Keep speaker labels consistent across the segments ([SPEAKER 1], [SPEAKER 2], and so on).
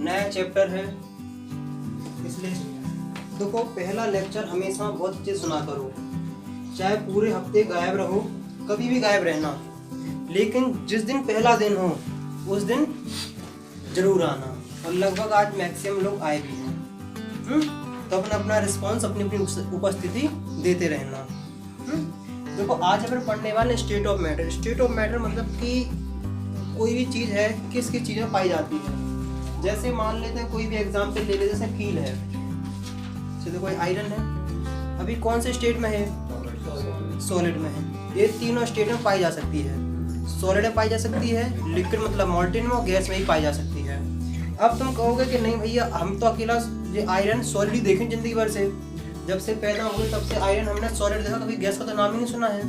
[SPEAKER 1] नया चैप्टर है, इसलिए देखो पहला लेक्चर हमेशा बहुत अच्छे सुना करो, चाहे पूरे हफ्ते गायब रहो, कभी भी गायब रहना, लेकिन जिस दिन पहला दिन हो उस दिन जरूर आना। और लगभग आज मैक्सिमम लोग आए भी हैं। तो अपना अपना रिस्पॉन्स अपनी अपनी उपस्थिति देते रहना। देखो आज अपन पढ़ने वाले state of matter. State of matter मतलब कि कोई भी चीज़ है किस किस चीज़ में पाई जाती है। जैसे मान लेते हैं कोई भी एग्जाम्पल ले लेते, जैसे कील है, जैसे कोई आयरन है, अभी कौन से स्टेट में है? सॉलिड में है। ये तीनों स्टेट में पाई जा सकती है। सॉलिड में पाई जा सकती है, लिक्विड मतलब मॉल्टेन में, और गैस में ही पाई जा सकती है। अब तुम कहोगे कि नहीं भैया हम तो अकेला ये आयरन सॉलिड ही देखें जिंदगी भर से, जब से पैदा हुए तब से आयरन हमने सॉलिड देखा, कभी गैस का तो नाम ही नहीं सुना है।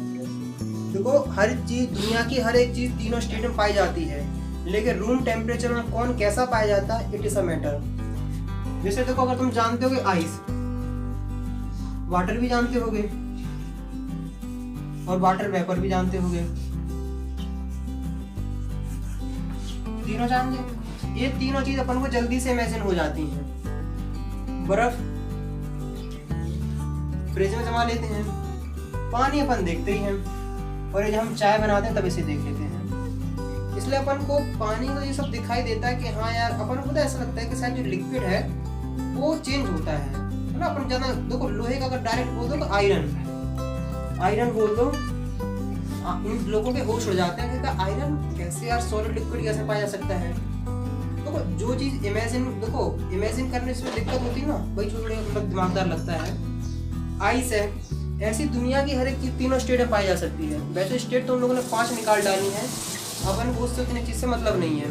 [SPEAKER 1] देखो हर चीज, दुनिया की हर एक चीज तीनों स्टेट में पाई जाती है, लेकिन रूम टेम्परेचर में कौन कैसा पाया जाता है, इट इज अ मैटर। जैसे देखो अगर तुम जानते होगे आइस, वाटर भी जानते होगे और वाटर वेपर भी जानते होगे, तीनों जानते। ये तीनों चीज अपन को जल्दी से इमेजिन हो जाती हैं। बर्फ फ्रिज में जमा लेते हैं, पानी अपन देखते ही हैं, और ये जब हम चाय बनाते हैं तब इसे देख लेते हैं। इसलिए अपन को पानी का ये सब दिखाई देता है कि हाँ यार, अपन को तो ऐसा लगता है कि शायद जो लिक्विड है वो चेंज होता है ना। अपन ज्यादा देखो लोहे का अगर डायरेक्ट बोल दो तो आयरन बोल दो, इन लोगों के होश उड़ जाते हैं कि आयरन कैसे यार, सॉलिड लिक्विड कैसे पाया जा सकता है। देखो जो चीज इमेजिन करने से दिक्कत होती है ना, वही थोड़ा मतलब दिमागदार लगता है। आइस है, ऐसी दुनिया की हर एक चीज तीनों स्टेट में पाई जा सकती है। वैसे स्टेट तो उन लोगों ने 5 निकाल डाली है, अपन को उससे उतनी चीज से मतलब नहीं है।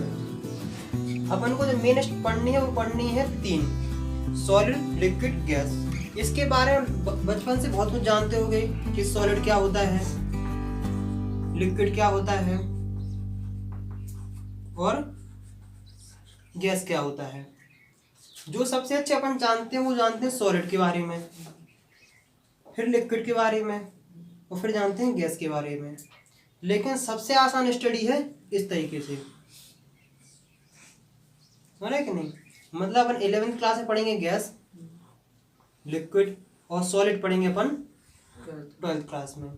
[SPEAKER 1] अपन को जो मेन पढ़नी है वो पढ़नी है 3, सॉलिड लिक्विड गैस। इसके बारे में बचपन से बहुत कुछ जानते होंगे कि सॉलिड क्या होता है, लिक्विड क्या होता है और गैस क्या होता है। जो सबसे अच्छे अपन जानते हैं वो जानते हैं सॉलिड के बारे में, फिर लिक्विड के बारे में, और फिर जानते हैं गैस के बारे में। लेकिन सबसे आसान स्टडी है इस तरीके से, है कि नहीं? मतलब अपन 11th क्लास में पढ़ेंगे गैस, लिक्विड और सॉलिड पढ़ेंगे अपन 12th क्लास में।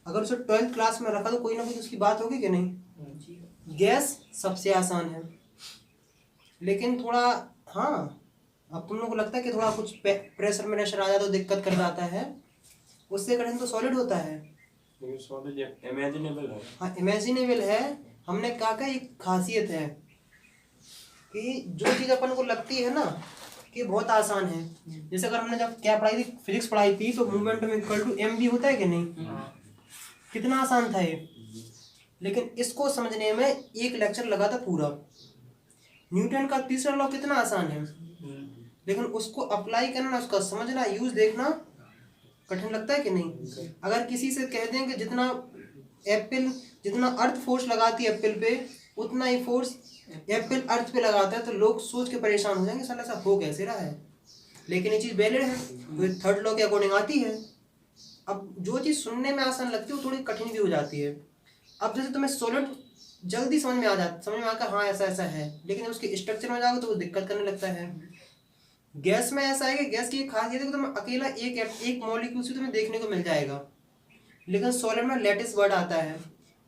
[SPEAKER 1] अगर उसे 12th क्लास में रखा तो कोई ना कोई उसकी बात होगी कि नहीं। गैस सबसे आसान है, लेकिन थोड़ा हाँ, अब तुम लोग को लगता है कि थोड़ा कुछ प्रेशर में आ जाए तो दिक्कत कर जाता है, उससे कठिन तो सॉलिड होता है।
[SPEAKER 2] लेकिन सॉलिड इमेजिनेबल है।
[SPEAKER 1] हाँ इमेजिनेबल है। हमने कहा का एक खासियत है कि जो चीज़ अपन को लगती है ना कि बहुत आसान है, जैसे अगर हमने जब क्या पढ़ाई थी, फिजिक्स पढ़ाई थी, तो मोमेंटम इक्वल टू mv होता है कि नहीं। कितना आसान था ये, लेकिन इसको समझने में एक लेक्चर लगा था पूरा। न्यूटन का तीसरा लॉ कितना आसान है, लेकिन उसको अप्लाई करना, उसका समझना, यूज देखना कठिन लगता है कि नहीं। अगर किसी से कह दें कि जितना अर्थ फोर्स लगाती है एप्पल पे, उतना ही फोर्स एप्पल अर्थ पे लगाता है, तो लोग सोच के परेशान हो जाएंगे साला ऐसा हो कैसे रहा है। लेकिन ये चीज़ वैलिड है, तो थर्ड लॉ के अकॉर्डिंग आती है। अब जो चीज़ सुनने में आसान लगती है वो थोड़ी कठिन भी हो जाती है। अब जैसे तुम्हें सॉलिड जल्दी समझ में आता हाँ ऐसा ऐसा है, लेकिन उसके स्ट्रक्चर में जाओगे तो वो दिक्कत करने लगता है। गैस में ऐसा है कि गैस की एक खासियत है कि तुम्हें अकेला एक मॉलिक्यूल से तुम्हें देखने को मिल जाएगा, लेकिन सॉलिड में लेटेस्ट वर्ड आता है।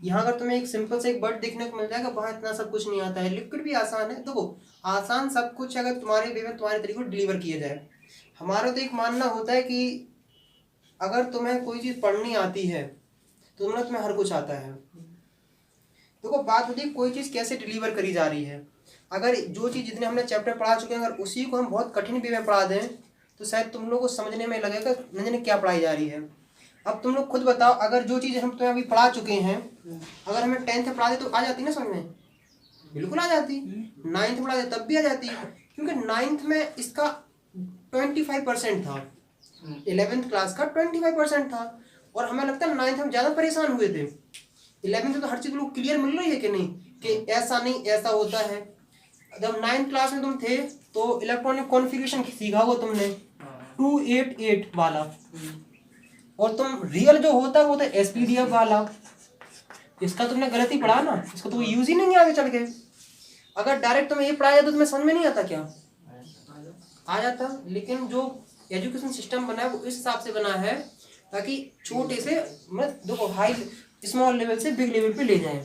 [SPEAKER 1] यहाँ अगर तुम्हें एक सिंपल से एक वर्ड देखने को मिल जाएगा, वहाँ इतना सब कुछ नहीं आता है। लिक्विड भी आसान है, देखो आसान सब कुछ अगर तुम्हारे वे में तुम्हारे तरीके को डिलीवर किया जाए। हमारा तो एक मानना होता है कि अगर तुम्हें कोई चीज़ पढ़नी आती है तो तुम्हें हर कुछ आता है। देखो बात होती है कोई चीज़ कैसे डिलीवर करी जा रही है। अगर जो चीज़ जितने हमने चैप्टर पढ़ा चुके हैं, अगर उसी को हम बहुत कठिन वे में पढ़ा दें तो शायद तुम लोग को समझने में लगेगा न जाने क्या पढ़ाई जा रही है। अब तुम लोग खुद बताओ, अगर जो चीज़ हम तुम्हें अभी पढ़ा चुके हैं, अगर हमें 10th में पढ़ा दे तो आ जाती ना समझ में? बिल्कुल आ जाती। 9th में पढ़ा दे तब भी आ जाती, क्योंकि 9th में इसका 25% था, 11th क्लास का 25% था। और हमें लगता है 9th में ज़्यादा परेशान हुए थे। 11th में तो हर चीज़ लोग क्लियर मिल रही है कि नहीं, कि ऐसा नहीं ऐसा होता है। जब 9th क्लास में तुम थे तो इलेक्ट्रॉनिक कॉन्फ़िगरेशन सीखा होगा तुमने, 288 वाला, और तुम रियल जो होता है वो तो SPDF वाला। इसका तुमने गलत ही पढ़ा ना, इसका तो यूज ही नहीं है आगे चल के। अगर डायरेक्ट तुम्हें ये पढ़ाया जाता तो तुम्हें समझ में नहीं आता क्या? आ जाता। लेकिन जो एजुकेशन सिस्टम बना है वो इस हिसाब से बना है ताकि छोटे से मतलब देखो हाई स्मॉल लेवल से बिग लेवल पे ले जाए।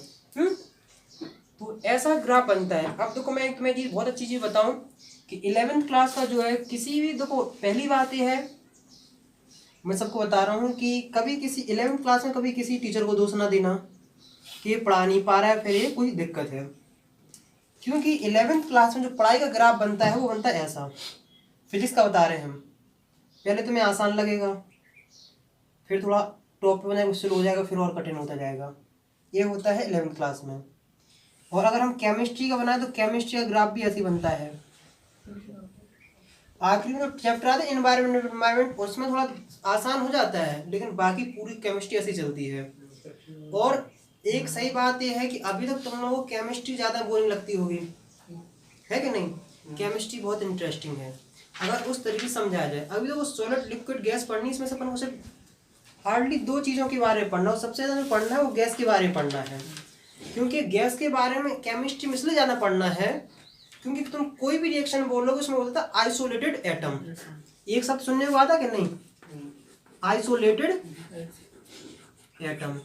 [SPEAKER 1] तो ऐसा ग्राफ बनता है। अब देखो मैं तुम्हें चीज बहुत अच्छी चीज बताऊं कि 11th क्लास का जो है किसी भी, देखो पहली बात ये है मैं सबको बता रहा हूँ कि कभी किसी 11th क्लास में कभी किसी टीचर को दोष ना देना कि ये पढ़ा नहीं पा रहा है फिर ये कोई दिक्कत है, क्योंकि 11th क्लास में जो पढ़ाई का ग्राफ बनता है वो बनता है ऐसा। फिजिक्स का बता रहे हैं हम, पहले तुम्हें आसान लगेगा, फिर थोड़ा टॉप पे बनाएगा उससे हो जाएगा, फिर और कठिन होता जाएगा। ये होता है 11th क्लास में। और अगर हम केमिस्ट्री का बनाए तो केमिस्ट्री का ग्राफ भी ऐसे बनता है। आखिरी में चैप्टर आता है एनवायरनमेंट, उसमें थोड़ा आसान हो जाता है, लेकिन बाकी पूरी केमिस्ट्री ऐसी चलती है। और एक सही बात यह है कि अभी तक तुम लोगों को केमिस्ट्री ज़्यादा बोरिंग लगती होगी, है कि नहीं? केमिस्ट्री बहुत इंटरेस्टिंग है अगर उस तरीके से समझाया जाए। अभी तो वो सॉलिड लिक्विड गैस पढ़नी, इसमें से अपन को सिर्फ हार्डली 2 चीज़ों के बारे में पढ़ना, और सबसे ज़्यादा पढ़ना है वो गैस के बारे में पढ़ना है। क्योंकि गैस के बारे में केमिस्ट्री में इसलिए ज़्यादा पढ़ना है क्योंकि तुम कोई भी रिएक्शन बोलोगे उसमें बोलता है आइसोलेटेड एटम। एक शब्द सुनने को आता कि नहीं? Isolated atom.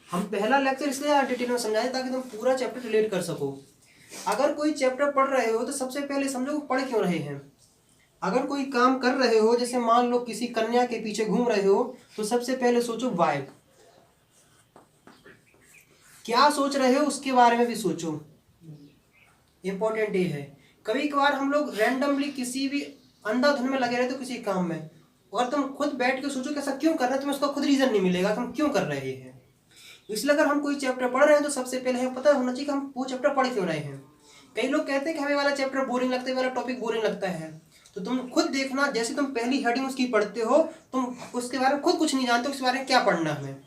[SPEAKER 1] हम पहला लेक्चर इसलिए डिटेल में समझाएं ताकि तुम पूरा चैप्टर रिलेट कर सको। अगर कोई चैप्टर पढ़ रहे हो तो सबसे पहले समझो कि पढ़ क्यों रहे हैं। अगर कोई काम कर रहे हो, जैसे मान लो किसी कन्या के पीछे घूम रहे हो, तो सबसे पहले सोचो वाई, क्या सोच रहे हो उसके बारे में भी सोचो। इंपॉर्टेंट ये है। कभी कभार हम लोग रैंडमली किसी भी अंधाधुन में लगे रहते हो किसी काम में, और तुम खुद बैठ के सोचो कि ऐसा क्यों कर रहे हैं, तुम्हें उसका खुद रीजन नहीं मिलेगा कि हम क्यों कर रहे हैं। इसलिए अगर हम कोई चैप्टर पढ़ रहे हैं तो सबसे पहले हमें पता होना चाहिए कि हम वो चैप्टर पढ़ क्यों रहे हैं। कई लोग कहते हैं कि हमें वाला चैप्टर बोरिंग लगता है, वाला टॉपिक बोरिंग लगता है, तो तुम खुद देखना, जैसे तुम पहली हेडिंग उसकी पढ़ते हो, तुम उसके बारे में खुद कुछ नहीं जानते, उसके बारे में क्या पढ़ना है।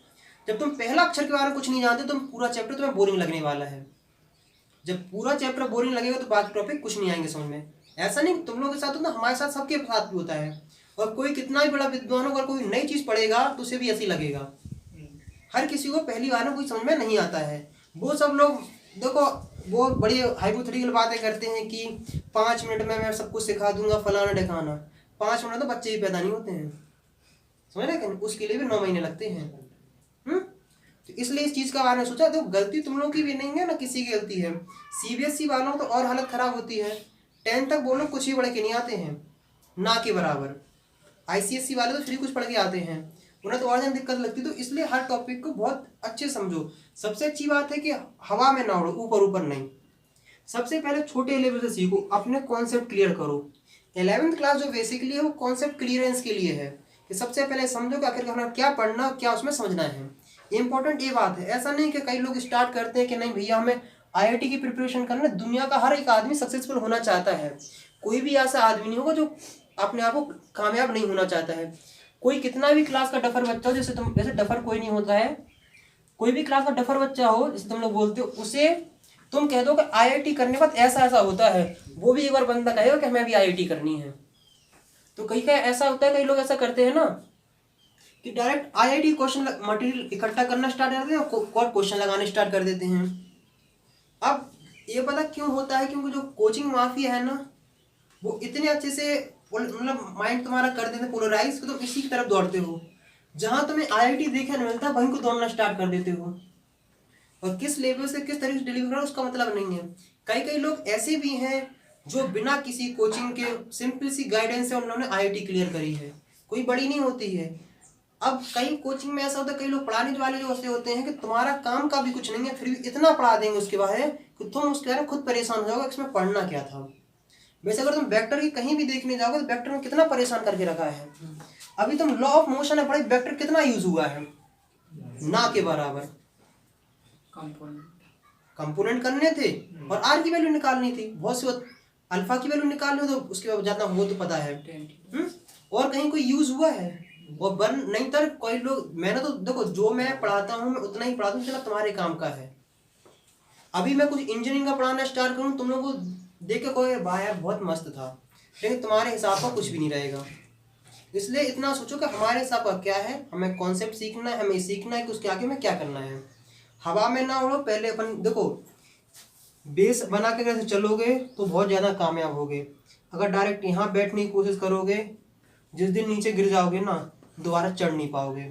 [SPEAKER 1] जब तुम पहला अक्षर के बारे में कुछ नहीं जानते, तुम पूरा चैप्टर तुम्हें बोरिंग लगने वाला है। जब पूरा चैप्टर बोरिंग लगेगा तो बाकी टॉपिक कुछ नहीं आएंगे समझ में। ऐसा नहीं तुम लोगों के साथ होता, हमारे साथ सबके साथ भी होता है। और कोई कितना भी बड़ा विद्वान हो, अगर कोई नई चीज़ पढ़ेगा तो उसे भी ऐसे ही लगेगा। हर किसी को पहली बार में कोई समझ में नहीं आता है। वो सब लोग देखो वो बड़ी हाइपोथेटिकल बातें करते हैं कि 5 मिनट में मैं सब कुछ सिखा दूंगा फलाना ढकाना। 5 मिनट तो बच्चे ही पैदा नहीं होते हैं, समझ रहे हैं? उसके लिए भी 9 महीने लगते हैं। तो इसलिए इस चीज़ का बारे में सोचा। तो गलती तुम लोगों की भी नहीं है ना, किसी की गलती है। सीबीएसई वालों तो और हालत खराब होती है, 10 तक बोलो कुछ ही पढ़ के नहीं आते हैं, ना के बराबर। आईसीएसई वाले तो फ्री कुछ पढ़ के आते हैं, उन्हें तो और ज़्यादा दिक्कत लगती है। तो इसलिए हर टॉपिक को बहुत अच्छे समझो। सबसे अच्छी बात है कि हवा में ना उड़ो, ऊपर ऊपर नहीं। सबसे पहले छोटे लेवल से सीखो, अपने कॉन्सेप्ट क्लियर करो। 11th क्लास जो बेसिकली है वो कॉन्सेप्ट क्लियरेंस के लिए है कि सबसे पहले समझो कि आखिर हमें क्या पढ़ना, क्या उसमें समझना है। इंपॉर्टेंट ये बात है। ऐसा नहीं कि कई लोग स्टार्ट करते हैं कि नहीं भैया हमें आईआईटी की प्रिपरेशन करना। दुनिया का हर एक आदमी सक्सेसफुल होना चाहता है, कोई भी ऐसा आदमी नहीं होगा जो अपने आप को कामयाब नहीं होना चाहता है। कोई कितना भी क्लास का डफर बच्चा हो, जैसे डफर कोई नहीं होता है, कोई भी क्लास का डफर बच्चा हो जैसे तुम लोग बोलते हो, उसे तुम कह दो कि आईआईटी करने के बाद ऐसा ऐसा होता है, वो भी एक बार बंदा कहेगा कि हमें भी आईआईटी करनी है। तो कई का ऐसा होता है, कई लोग ऐसा करते हैं ना कि डायरेक्ट आईआईटी क्वेश्चन मटेरियल इकट्ठा करना स्टार्ट कर देते हैं और क्वेश्चन लगाने स्टार्ट कर देते हैं। अब ये पता क्यों होता है? क्योंकि जो कोचिंग माफिया है ना, वो इतने अच्छे से मतलब माइंड तुम्हारा कर देते हैं पोलराइज कि तुम इसी की तरफ दौड़ते हो। जहां तुम्हें आईआईटी देखने नहीं मिलता वहीं को दौड़ना स्टार्ट कर देते हो। और किस लेवल से किस तरीके से डिलीवर करना उसका मतलब नहीं है। कई लोग ऐसे भी हैं जो बिना किसी कोचिंग के सिंपल सी गाइडेंस से उन्होंने आईआईटी क्लियर करी है, कोई बड़ी नहीं होती है। अब कई कोचिंग में ऐसा होता है, कई लोग पढ़ाने वाले जो ऐसे होते हैं कि तुम्हारा काम का भी कुछ नहीं है, फिर भी इतना पढ़ा देंगे उसके बारे में कि तुम उसके बारे में खुद परेशान हो जाओगे इसमें पढ़ना क्या था। वैसे अगर तुम वेक्टर की कहीं भी देखने जाओगे तो वेक्टर में कितना परेशान करके रखा है। अभी तुम लॉ ऑफ मोशन है पढ़े, वेक्टर कितना यूज हुआ है, ना के बराबर। कंपोनेंट करने थे और आर की वैल्यू निकालनी थी, बहुत सी अल्फा की वैल्यू निकालनी हो तो उसके बाद ज्यादा वो तो पता है। और कहीं कोई यूज हुआ है और बन नहीं तर कोई लोग। मैंने तो देखो जो मैं पढ़ाता हूँ मैं उतना ही पढ़ाता हूँ जितना तुम्हारे काम का है। अभी मैं कुछ इंजीनियरिंग का पढ़ाना स्टार्ट करूँ, तुम लोगों को देख के कोई भाई यार बहुत मस्त था, लेकिन तुम्हारे हिसाब का कुछ भी नहीं रहेगा। इसलिए इतना सोचो कि हमारे हिसाब का क्या है, हमें कॉन्सेप्ट सीखना है, हमें सीखना है कि उसके आगे में क्या करना है। हवा में ना उड़ो। पहले अपन देखो बेस बना के अगर चलोगे तो बहुत ज़्यादा कामयाब होगे। अगर डायरेक्ट यहाँ बैठने की कोशिश करोगे, जिस दिन नीचे गिर जाओगे ना, दोबारा चढ़ नहीं पाओगे,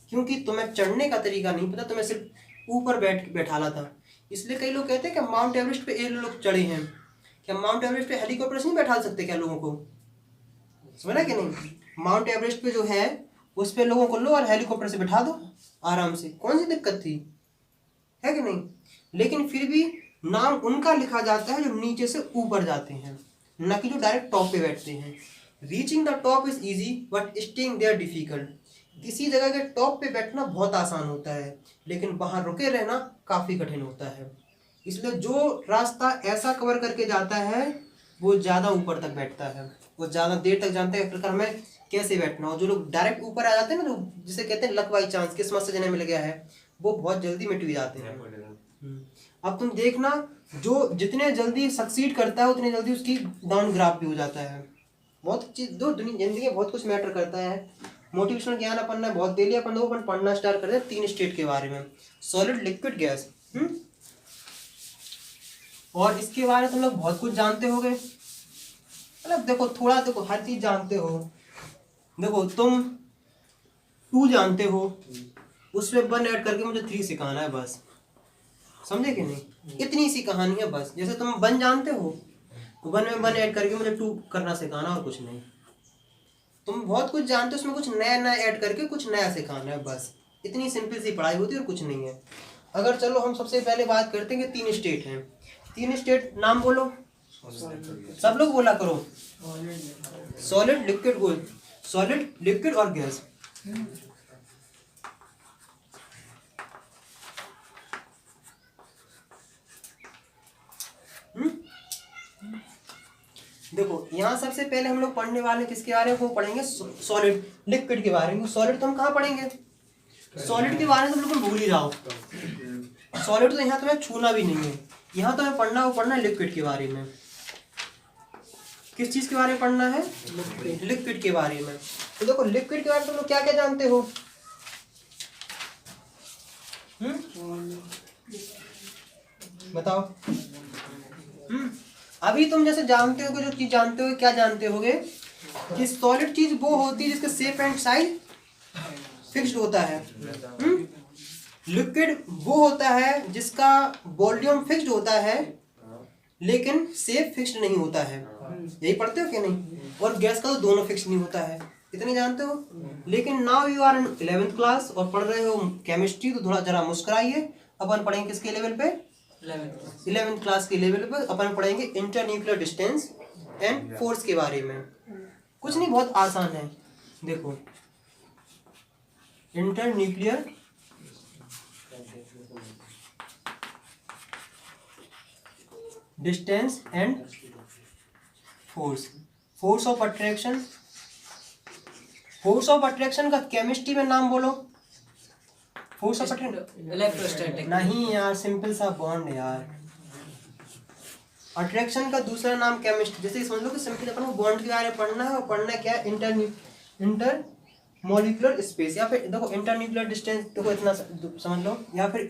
[SPEAKER 1] क्योंकि तुम्हें चढ़ने का तरीका नहीं पता, तुम्हें सिर्फ ऊपर बैठाला था। इसलिए कई लोग कहते हैं कि माउंट एवरेस्ट पे ये लोग चढ़े हैं, क्या माउंट एवरेस्ट पे हेलीकॉप्टर से नहीं बैठा सकते क्या लोगों को? समझा कि नहीं? माउंट एवरेस्ट पे जो है उस पे लोगों को लो और हेलीकॉप्टर से बैठा दो आराम से, कौन सी दिक्कत थी, है कि नहीं? लेकिन फिर भी नाम उनका लिखा जाता है जो नीचे से ऊपर जाते हैं, न कि जो डायरेक्ट टॉप पे बैठते हैं। Reaching the top is easy but staying there difficult. किसी जगह के टॉप पे बैठना बहुत आसान होता है, लेकिन वहां रुके रहना काफी कठिन होता है। इसलिए जो रास्ता ऐसा कवर करके जाता है वो ज्यादा ऊपर तक बैठता है, वो ज्यादा देर तक जानते हैं प्रकार में कैसे बैठना। और जो लोग डायरेक्ट ऊपर आ जाते हैं ना, जो जिसे कहते हैं लक बाई चांस, किस्मत से जिन्हें मिल गया है, वो बहुत जल्दी मिट भी जाते हैं। अब तुम देखना, जो जितने जल्दी सक्सीड करता है उतनी जल्दी उसकी डाउन ग्राफ भी हो जाता है। बहुत चीज दो दुनिया जिंदगी में बहुत कुछ मैटर करता है। मोटिवेशनल ज्ञान अपन ने बहुत दे लिया, अपन पढ़ना स्टार्ट कर दिया 3 स्टेट के बारे में, सॉलिड, लिक्विड, गैस। और इसके बारे में तुम लोग बहुत कुछ जानते होगे, मतलब देखो थोड़ा, देखो हर चीज जानते हो। देखो तुम 2 जानते हो, उसमें 1 ऐड करके मुझे 3 सिखाना है बस, समझे कि नहीं? इतनी सी कहानी है बस। जैसे तुम 1 जानते हो तो 1 में 1 ऐड करके मुझे 2 करना सिखाना, और कुछ नहीं। तुम बहुत कुछ जानते हो, उसमें कुछ नया नया ऐड करके कुछ नया सिखाना है बस। इतनी सिंपल सी पढ़ाई होती है और कुछ नहीं है। अगर चलो हम सबसे पहले बात करते हैं कि 3 स्टेट हैं। 3 स्टेट नाम बोलो, सब लोग बोला करो। Solid, liquid, gas. Solid, liquid और गैस। देखो यहाँ सबसे पहले हम लोग पढ़ने वाले किसके बारे में, वो पढ़ेंगे सॉलिड, लिक्विड के बारे में। सॉलिड तो हम कहाँ पढ़ेंगे? सॉलिड के बारे में तुम लोग भूल ही जाओ। सॉलिड तो यहाँ तुम्हें छूना भी नहीं है। यहाँ तुम्हें पढ़ना, वो पढ़ना है लिक्विड के बारे में। किस चीज के बारे में पढ़ना है? लिक्विड के बारे में। तो देखो लिक्विड के बारे में तुम लोग क्या क्या जानते हो? बताओ। अभी तुम जैसे जानते हो, जो चीज जानते हो, क्या जानते होगे कि सॉलिड चीज वो होती है जिसका शेप एंड साइज फिक्स्ड होता है। लिक्विड वो होता है जिसका वॉल्यूम फिक्स्ड होता है लेकिन शेप फिक्स्ड नहीं होता है। यही पढ़ते हो कि नहीं? और गैस का तो दोनों फिक्स नहीं होता है, इतने जानते हो। लेकिन now you are in 11th class और पढ़ रहे हो केमिस्ट्री, तो थोड़ा जरा मुस्कुराइए। अपन पढ़ेंगे किसके लेवल पे? 11th क्लास के लेवल पर अपन पढ़ेंगे इंटरन्यूक्लियर डिस्टेंस एंड फोर्स के बारे में। कुछ नहीं, बहुत आसान है। देखो internuclear distance and force, force of attraction. Force of attraction का केमिस्ट्री में नाम बोलो। फोर्स ऑफ अट्रैक्शन
[SPEAKER 3] इलेक्ट्रोस्टैटिक
[SPEAKER 1] नहीं यार, सिंपल सा बॉन्ड यार। अट्रैक्शन का दूसरा नाम केमिस्ट्री। जैसे समझ लो कि सिंपल अपन को बॉन्ड के बारे में पढ़ना है, और पढ़ना क्या है? इंटर मॉलिक्यूलर स्पेस, या फिर देखो इंटरन्यूक्लियर डिस्टेंस, देखो इतना समझ लो, या फिर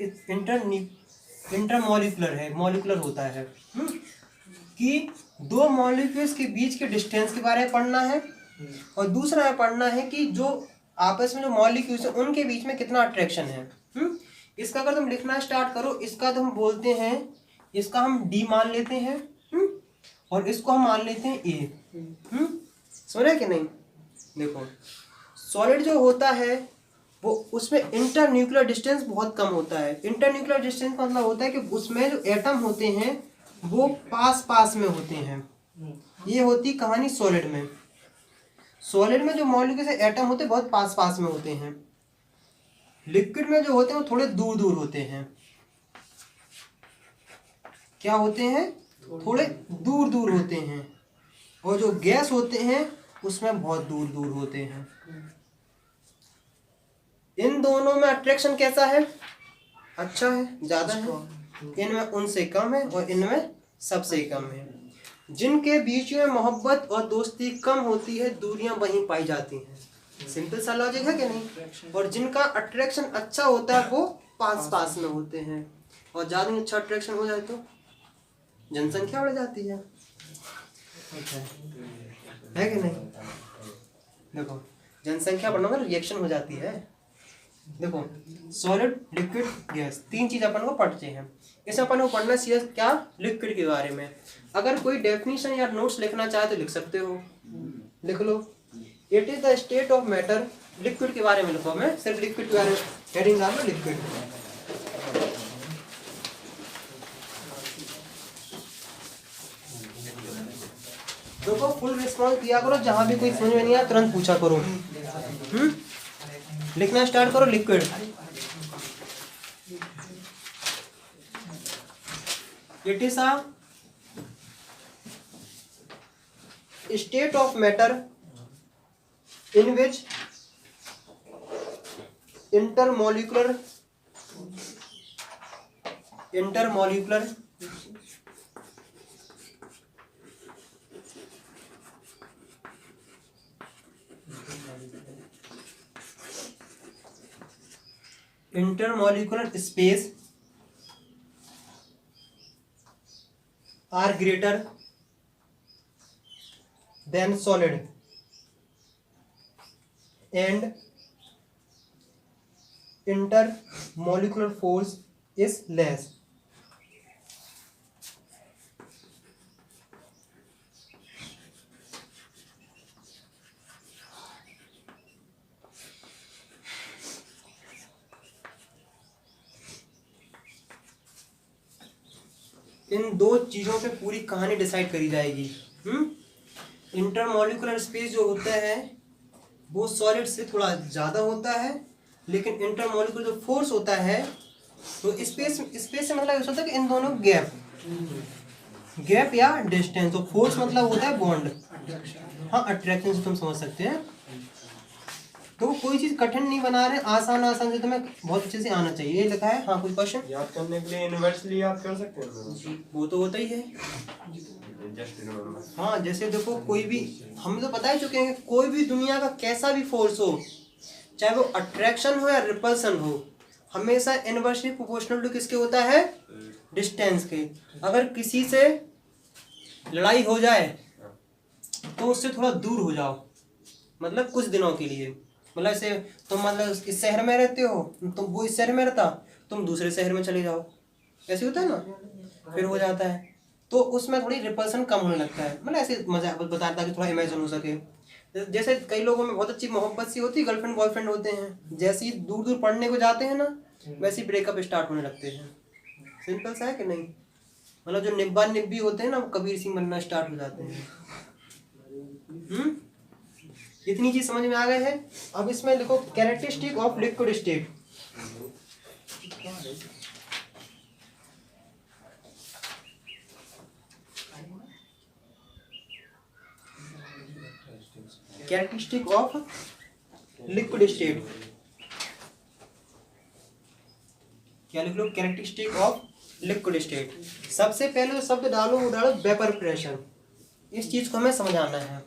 [SPEAKER 1] इंटर मॉलिक्यूलर है, मॉलिक्यूलर होता है कि 2 मॉलिक्यूल्स के बीच के डिस्टेंस के बारे में पढ़ना है। और दूसरा है पढ़ना है कि जो आपस में जो मॉलिक्यूल्स है उनके बीच में कितना अट्रैक्शन है। इसका अगर तुम लिखना स्टार्ट करो, इसका तो हम बोलते हैं, इसका हम डी मान लेते हैं, और इसको हम मान लेते हैं ए। समझ रहे कि नहीं? देखो सॉलिड जो होता है वो उसमें इंटरन्यूक्लियर डिस्टेंस बहुत कम होता है। इंटरन्यूक्लियर डिस्टेंस का मतलब होता है कि उसमें जो एटम होते हैं वो पास पास में होते हैं। ये होती कहानी सॉलिड में। सॉलिड में जो मॉलिक्यूल्स से एटम होते हैं बहुत पास पास में होते हैं। लिक्विड में जो होते हैं वो थोड़े दूर दूर होते हैं। क्या होते हैं? थोड़े दूर दूर होते हैं। और जो गैस होते हैं उसमें बहुत दूर दूर होते हैं। इन दोनों में अट्रैक्शन कैसा है? अच्छा है, ज्यादा है। इनमें उनसे कम है और इनमें सबसे कम है। जिनके बीच में मोहब्बत और दोस्ती कम होती है, दूरियां वहीं पाई जाती हैं। सिंपल सा लॉजिक है कि नहीं? और जिनका अट्रैक्शन अच्छा होता है वो पास पास में होते हैं। और ज्यादा अच्छा अट्रैक्शन हो जाए तो जनसंख्या बढ़ जाती है कि नहीं? देखो जनसंख्या बढ़ने में रिएक्शन हो जाती है। देखो सॉलिड लिक्विड गैस, तीन चीज अपन को पढ़ते हैं। इसे अपन को पढ़ना चाहिए क्या, लिक्विड के बारे में। अगर कोई डेफिनेशन या नोट्स लिखना चाहे तो लिख सकते हो, लिख लो। It is the state of matter, liquid के बारे में लिखो, मैं सिर्फ लिक्विड के बारे में हेडिंग डाल लो लिक्विड। देखो फुल रिस्पॉन्स दिया करो, जहां भी कोई समझ में नहीं आया तुरंत पूछा करो। लिखना स्टार्ट करो liquid. It is a state of matter in which intermolecular space are greater than solid and intermolecular force is less. इन दो चीजों पे पूरी कहानी डिसाइड करी जाएगी। इंटरमॉलिक्यूलर स्पेस जो होता है वो सॉलिड से थोड़ा ज़्यादा होता है, लेकिन इंटरमॉलिक्यूलर जो फोर्स होता है तो स्पेस से मतलब ऐसा होता है कि इन दोनों गैप या डिस्टेंस। तो फोर्स मतलब होता है बॉन्ड, हाँ अट्रैक्शन से तुम समझ सकते हैं। तो कोई चीज़ कठिन नहीं बना रहे, आसान से तुम्हें बहुत अच्छे से आना चाहिए। ये लिखा है। हाँ कोई क्वेश्चन?
[SPEAKER 2] याद करने के लिए इन्वर्सली याद कर सकते हैं,
[SPEAKER 1] वो तो होता ही है। हाँ जैसे देखो कोई भी, हम तो बता ही चुके हैं, कोई भी दुनिया का कैसा भी फोर्स हो, चाहे वो अट्रैक्शन हो या रिपल्सन हो, हमेशा इनवर्सली प्रोपोर्शनल टू किसके होता है, डिस्टेंस के। अगर किसी से लड़ाई हो जाए तो उससे थोड़ा दूर हो जाओ, मतलब कुछ दिनों के लिए। मतलब ऐसे तुम मतलब इस शहर में रहते हो, तुम वो इस शहर में रहता, तुम दूसरे शहर में चले जाओ, ऐसे होता है ना, फिर हो जाता है। तो उसमें थोड़ी रिपल्सन कम होने लगता है। मतलब ऐसे मजाक बता रहा था कि थोड़ा इमेजिन हो सके। जैसे कई लोगों में बहुत अच्छी मोहब्बत सी होती है, गर्लफ्रेंड बॉयफ्रेंड होते हैं, जैसे ही दूर दूर पढ़ने को जाते हैं ना, वैसे ही ब्रेकअप स्टार्ट होने लगते हैं। सिंपल सा है कि नहीं? मतलब जो निब्बा निब्बी होते हैं ना, वो कबीर सिंह बनना स्टार्ट हो जाते हैं। इतनी चीज समझ में आ गए है। अब इसमें लिखो characteristic of liquid state. Characteristic of liquid state, क्या लिख लो? Characteristic of liquid state. सबसे पहले जो शब्द डालो वो डालो वेपर प्रेशर। इस चीज को हमें समझाना है।